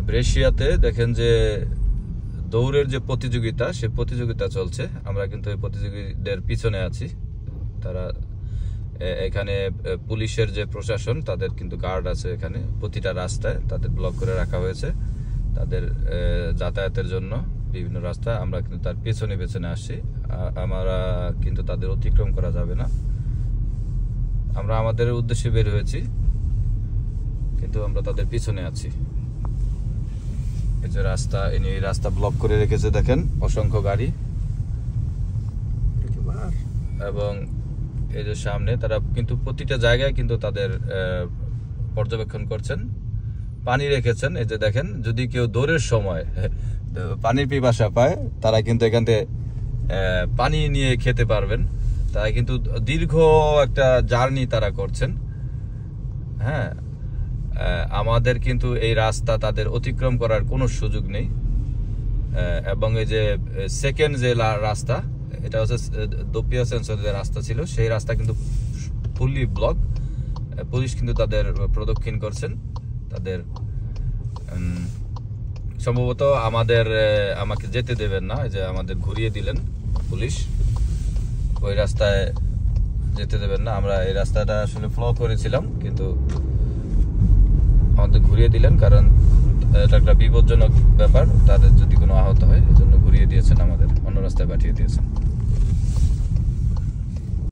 ব্রেশিয়াতে দেখেন যে দৌড়ের যে প্রতিযোগিতা, সে প্রতিযোগিতা চলছে। আমরা কিন্তু এই প্রতিযোগীদের পিছনে আছি। তারা এখানে পুলিশের যে প্রশাসন, তাদের কিন্তু গার্ড আছে এখানে প্রতিটা রাস্তায়, তাদের ব্লক করে রাখা হয়েছে তাদের যাতায়াতের জন্য বিভিন্ন রাস্তা। আমরা কিন্তু তার পেছনে পেছনে আসছি। আমরা কিন্তু তাদের অতিক্রম করা যাবে না। আমরা আমাদের উদ্দেশ্যে বের হয়েছি, কিন্তু আমরা তাদের পিছনে আছি। এই যে রাস্তা, এই রাস্তা ব্লক করে রেখেছে দেখেন, অসংখ্য গাড়ি। এবং এই যে সামনে তারা কিন্তু প্রতিটা জায়গায় কিন্তু তাদের পর্যবেক্ষণ করছেন, পানি রেখেছেন। এই যে দেখেন, যদি কেউ দৌড়ের সময় পানির পিপাসা পায়, তারা কিন্তু এখান থেকে পানি নিয়ে খেতে পারবেন। তারা কিন্তু দীর্ঘ একটা জার্নি তারা করছেন। হ্যাঁ, আমাদের কিন্তু এই রাস্তা তাদের অতিক্রম করার কোনো সুযোগ নেই। এবং এই যে সেকেন্ড যে রাস্তা, এটা হচ্ছে দোপিয়া সেন্সরের যে রাস্তা ছিল, সেই রাস্তা কিন্তু ফুললি ব্লক। পুলিশ কিন্তু তাদের প্রদক্ষিণ করছেন। তাদের সম্ভবত আমাকে যেতে দেবেন না, এই যে আমাদের ঘুরিয়ে দিলেন পুলিশ, ওই রাস্তায় যেতে দেবেন না। আমরা এই রাস্তাটা আসলে ফলো করেছিলাম, কিন্তু আমাদের ঘুরিয়ে দিলেন, কারণ এটা একটা বিপজ্জনক ব্যাপার। তাদের যদি কোনো আহত হয়, এজন্য ঘুরিয়ে দিয়েছেন, আমাদের অন্য রাস্তায় পাঠিয়ে দিয়েছেন।